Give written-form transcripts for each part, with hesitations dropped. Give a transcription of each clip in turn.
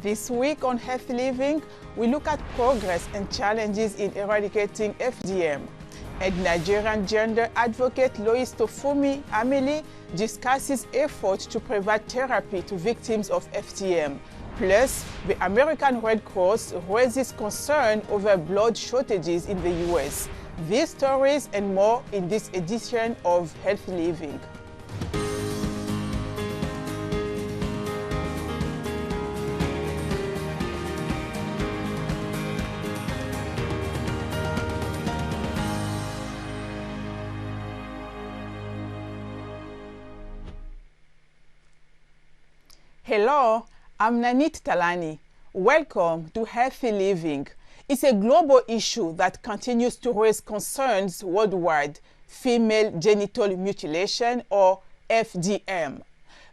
This week on Healthy Living, we look at progress and challenges in eradicating FGM. And Nigerian gender advocate Lois Tofunmi Amele discusses efforts to provide therapy to victims of FGM. Plus, the American Red Cross raises concern over blood shortages in the US. These stories and more in this edition of Healthy Living. Hello, I'm Nanit Talani. Welcome to Healthy Living. It's a global issue that continues to raise concerns worldwide, female genital mutilation or FGM.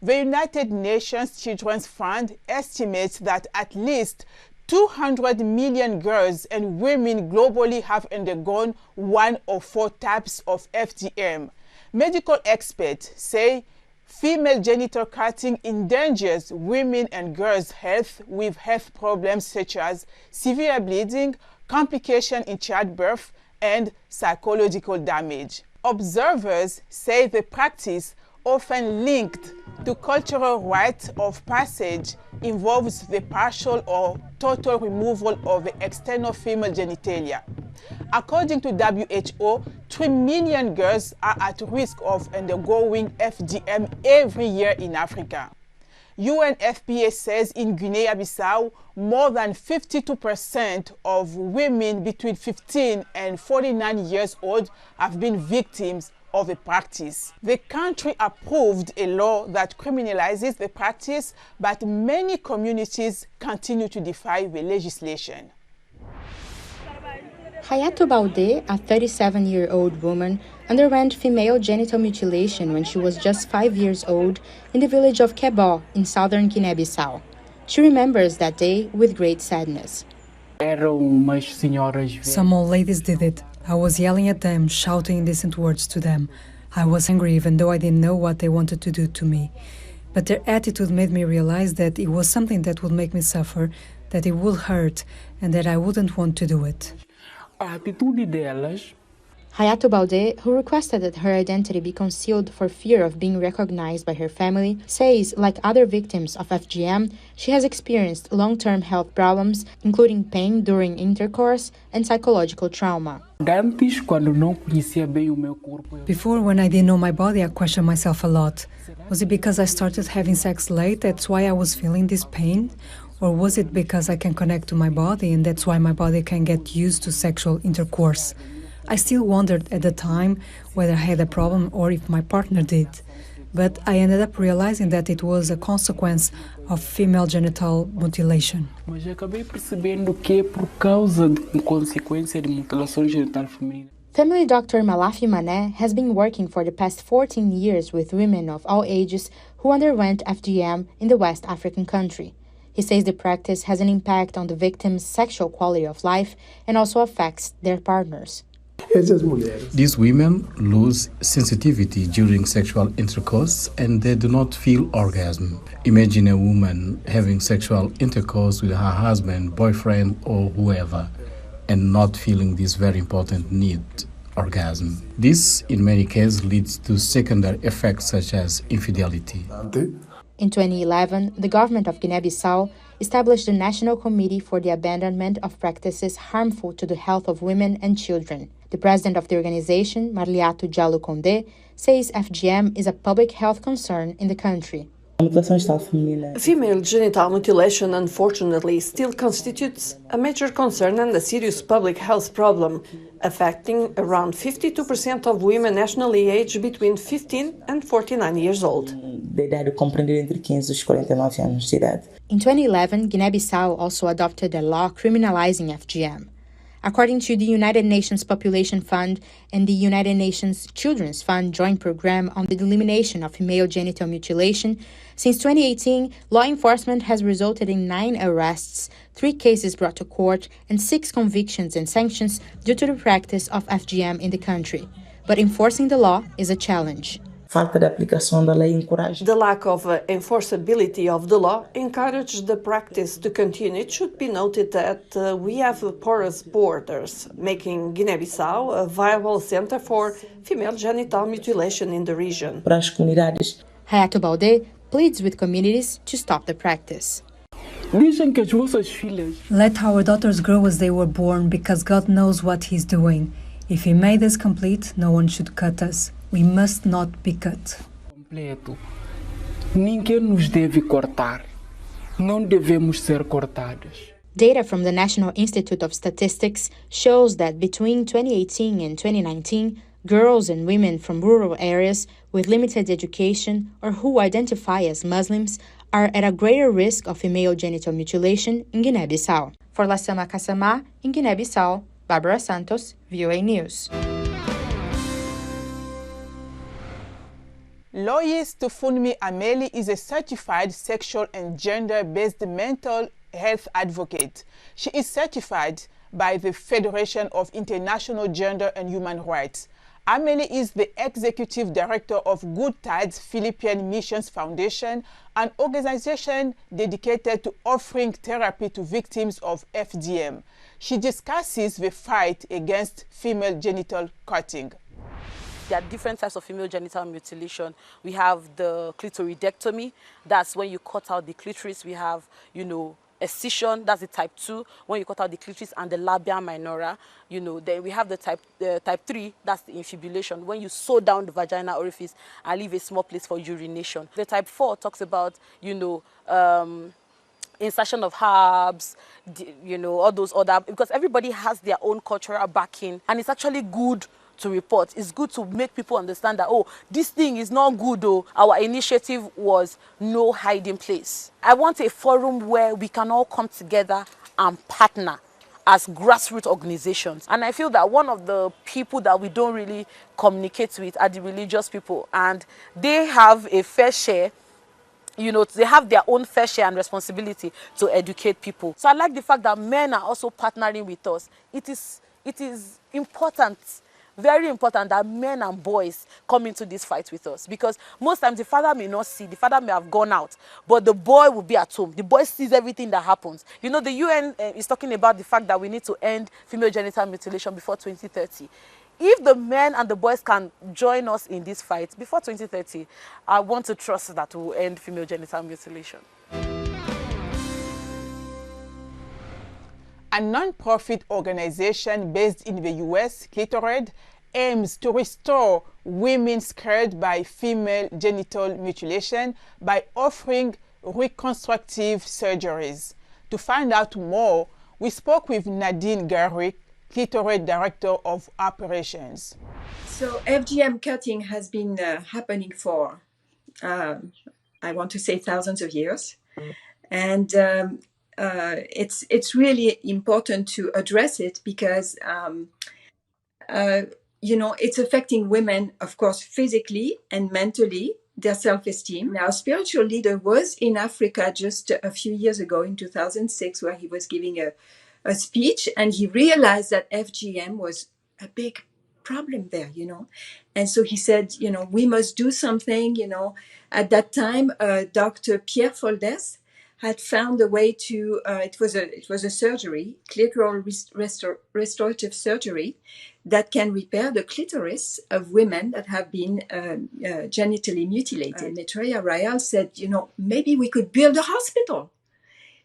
The United Nations Children's Fund estimates that at least 200 million girls and women globally have undergone one or four types of FGM. Medical experts say female genital cutting endangers women and girls' health with health problems such as severe bleeding, complications in childbirth, and psychological damage. Observers say the practice, often linked to cultural rites of passage, involves the partial or total removal of the external female genitalia. According to WHO, 3 million girls are at risk of undergoing FGM every year in Africa. UNFPA says in Guinea-Bissau, more than 52% of women between 15 and 49 years old have been victims of the practice. The country approved a law that criminalizes the practice, but many communities continue to defy the legislation. Hayatou Balde, a 37-year-old woman, underwent female genital mutilation when she was just 5 years old in the village of Kebo in southern Guinea-Bissau. She remembers that day with great sadness. Some old ladies did it. I was yelling at them, shouting indecent words to them. I was angry even though I didn't know what they wanted to do to me. But their attitude made me realize that it was something that would make me suffer, that it would hurt, and that I wouldn't want to do it. Hayatou Balde, who requested that her identity be concealed for fear of being recognized by her family, says, like other victims of FGM, she has experienced long-term health problems, including pain during intercourse and psychological trauma. Before, when I didn't know my body, I questioned myself a lot. Was it because I started having sex late, that's why I was feeling this pain? Or was it because I can connect to my body and that's why my body can get used to sexual intercourse? I still wondered at the time whether I had a problem or if my partner did. But I ended up realizing that it was a consequence of female genital mutilation. Family doctor Malafi Mané has been working for the past 14 years with women of all ages who underwent FGM in the West African country. He says the practice has an impact on the victims' sexual quality of life and also affects their partners. These women lose sensitivity during sexual intercourse and they do not feel orgasm. Imagine a woman having sexual intercourse with her husband, boyfriend, or whoever, and not feeling this very important need, orgasm. This, in many cases, leads to secondary effects such as infidelity. In 2011, the government of Guinea-Bissau established the National Committee for the Abandonment of Practices Harmful to the Health of Women and Children. The president of the organization, Marliatou Diallo Condé, says FGM is a public health concern in the country. Female genital mutilation, unfortunately, still constitutes a major concern and a serious public health problem, affecting around 52% of women nationally aged between 15 and 49 years old. In 2011, Guinea-Bissau also adopted a law criminalizing FGM. According to the United Nations Population Fund and the United Nations Children's Fund Joint Program on the Elimination of Female Genital Mutilation, since 2018, law enforcement has resulted in 9 arrests, 3 cases brought to court, and 6 convictions and sanctions due to the practice of FGM in the country. But enforcing the law is a challenge. falta de aplicação da lei encoraja. The lack of enforceability of the law encouraged the practice to continue. It should be noted that we have porous borders, making Guinea-Bissau a viable center for female genital mutilation in the region. Para as comunidades, Hayato Balde pleads with communities to stop the practice. Let our daughters grow as they were born, because God knows what He's doing. If He made us complete, no one should cut us. We must not be cut. Completo. Ninguém nos deve cortar. Não devemos ser cortadas. Data from the National Institute of Statistics shows that between 2018 and 2019, girls and women from rural areas with limited education or who identify as Muslims are at a greater risk of female genital mutilation in Guinea-Bissau. For Lassama Kasama, in Guinea-Bissau, Barbara Santos, VOA News. Lois Tofunmi Amele is a certified sexual and gender-based mental health advocate. She is certified by the Federation of International Gender and Human Rights. Amele is the executive director of Good Tides Philippine Missions Foundation, an organization dedicated to offering therapy to victims of FGM. She discusses the fight against female genital cutting. There are different types of female genital mutilation. We have the clitoridectomy, that's when you cut out the clitoris. We have, excision, that's the type 2, when you cut out the clitoris and the labia minora. Then we have the type 3, that's the infibulation, when you sew down the vaginal orifice and leave a small place for urination. The type 4 talks about, insertion of herbs, all those other, because everybody has their own cultural backing, and it's actually good to report. It's good to make people understand that, oh, this thing is not good, though. Our initiative was no hiding place. I want a forum where we can all come together and partner as grassroots organizations. And I feel that one of the people that we don't really communicate with are the religious people, and they have a fair share. They have their own fair share and responsibility to educate people. So I like the fact that men are also partnering with us. It is important, very important, that men and boys come into this fight with us, because most times the father may not see, the father may have gone out, but the boy will be at home. The boy sees everything that happens. The UN is talking about the fact that we need to end female genital mutilation before 2030. If the men and the boys can join us in this fight before 2030, I want to trust that we will end female genital mutilation. A non-profit organization based in the US, Clore, aims to restore women scarred by female genital mutilation by offering reconstructive surgeries. To find out more, we spoke with Nadine Garrick, Clore Director of Operations. So FGM cutting has been happening for, I want to say, thousands of years. And it's really important to address it because, it's affecting women, of course, physically and mentally, their self-esteem. Now, a spiritual leader was in Africa just a few years ago in 2006, where he was giving a speech, and he realized that FGM was a big problem there, And so he said, we must do something, At that time, Dr. Pierre Foldes had found a way to, it was a surgery, clitoral restorative surgery, that can repair the clitoris of women that have been genitally mutilated. Maitreya Rayal said, maybe we could build a hospital.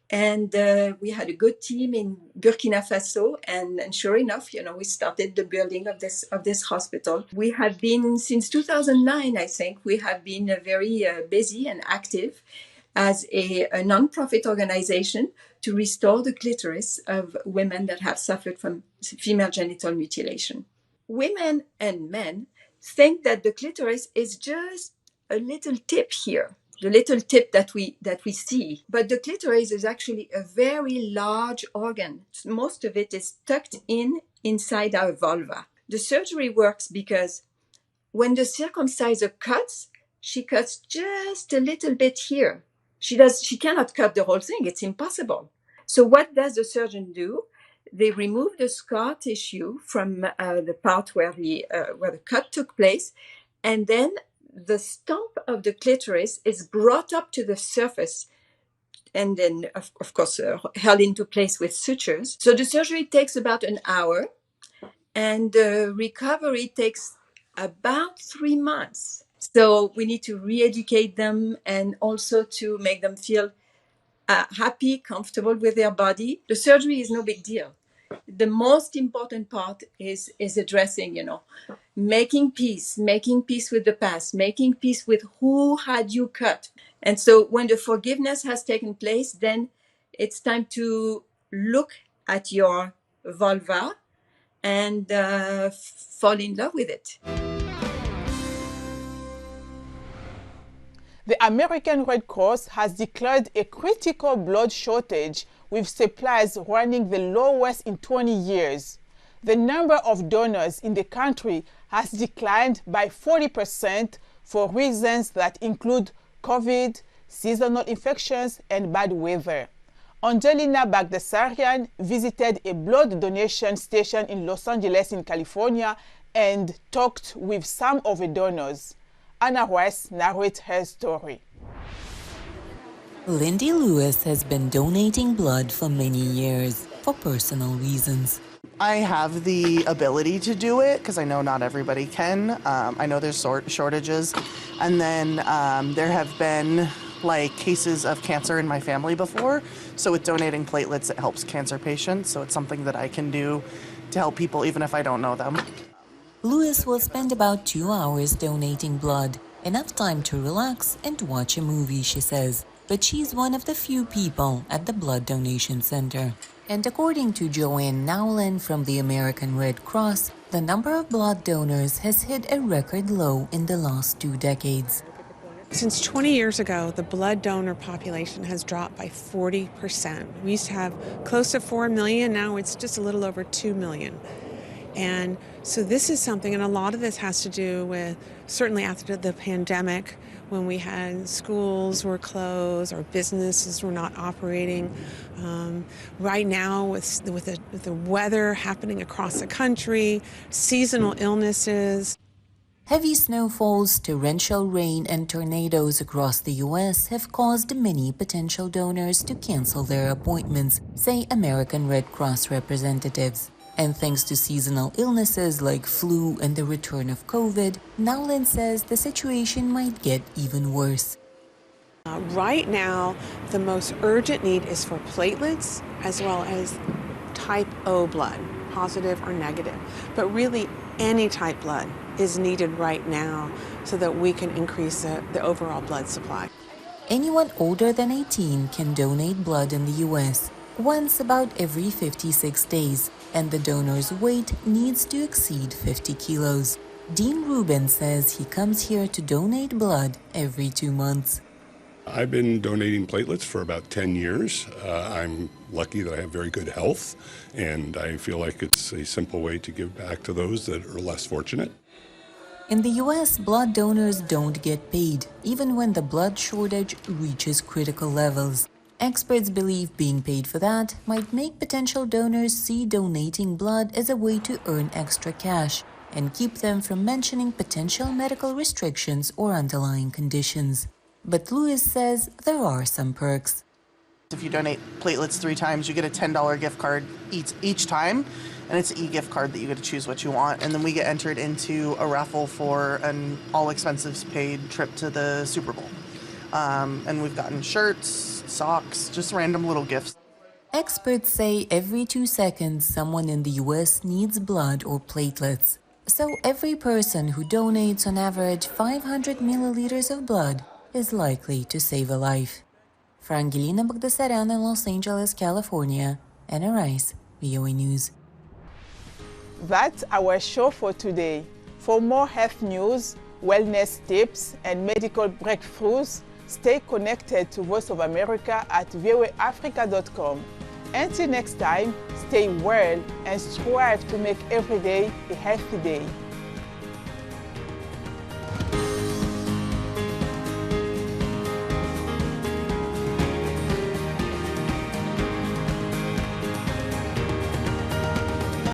And we had a good team in Burkina Faso, and sure enough, we started the building of this hospital. We have been, since 2009, I think, we have been very busy and active as a non-profit organization to restore the clitoris of women that have suffered from female genital mutilation. Women and men think that the clitoris is just a little tip here, the little tip that we see. But the clitoris is actually a very large organ. Most of it is tucked inside our vulva. The surgery works because when the circumciser cuts, she cuts just a little bit here. She cannot cut the whole thing. It's impossible. So what does the surgeon do? They remove the scar tissue from the part where the cut took place, and then the stump of the clitoris is brought up to the surface and then, of course, held into place with sutures. So the surgery takes about an hour, and the recovery takes about 3 months. So we need to re-educate them and also to make them feel happy, comfortable with their body. The surgery is no big deal. The most important part is addressing, making peace with the past, making peace with who had you cut. And so when the forgiveness has taken place, then it's time to look at your vulva and fall in love with it. The American Red Cross has declared a critical blood shortage, with supplies running the lowest in 20 years. The number of donors in the country has declined by 40% for reasons that include COVID, seasonal infections, and bad weather. Angelina Bagdasarian visited a blood donation station in Los Angeles in California and talked with some of the donors. Anna West narrates her story. Lindy Lewis has been donating blood for many years for personal reasons. I have the ability to do it because I know not everybody can. I know there's shortages. And then there have been cases of cancer in my family before. So with donating platelets, it helps cancer patients. So it's something that I can do to help people even if I don't know them. Lewis will spend about 2 hours donating blood, enough time to relax and watch a movie, she says. But she's one of the few people at the blood donation center. And according to Joanne Nowlin from the American Red Cross, the number of blood donors has hit a record low in the last 2 decades. Since 20 years ago, the blood donor population has dropped by 40%. We used to have close to 4 million, now it's just a little over 2 million. And so this is something, and a lot of this has to do with, certainly after the pandemic, when we had schools were closed, our businesses were not operating. Right now, with the weather happening across the country, seasonal illnesses. Heavy snowfalls, torrential rain, and tornadoes across the U.S. have caused many potential donors to cancel their appointments, say American Red Cross representatives. And thanks to seasonal illnesses like flu and the return of COVID, Nowlin says the situation might get even worse. Right now, the most urgent need is for platelets as well as type O blood, positive or negative. But really, any type blood is needed right now so that we can increase the overall blood supply. Anyone older than 18 can donate blood in the U.S. once about every 56 days, and the donor's weight needs to exceed 50 kilos. Dean Rubin says he comes here to donate blood every 2 months. I've been donating platelets for about 10 years. I'm lucky that I have very good health, and I feel like it's a simple way to give back to those that are less fortunate. In the U.S., blood donors don't get paid, even when the blood shortage reaches critical levels. Experts believe being paid for that might make potential donors see donating blood as a way to earn extra cash and keep them from mentioning potential medical restrictions or underlying conditions. But Lewis says there are some perks. If you donate platelets 3 times, you get a $10 gift card each time, and it's an e-gift card that you get to choose what you want. And then we get entered into a raffle for an all-expenses-paid trip to the Super Bowl. And we've gotten shirts, socks, just random little gifts. Experts say every 2 seconds someone in the U.S. needs blood or platelets. So every person who donates on average 500 milliliters of blood is likely to save a life. Angelina Bagdasarian in Los Angeles, California, Anna Rice, VOA News. That's our show for today. For more health news, wellness tips, and medical breakthroughs, stay connected to Voice of America at voaafrica.com. Until next time, stay well and strive to make every day a healthy day.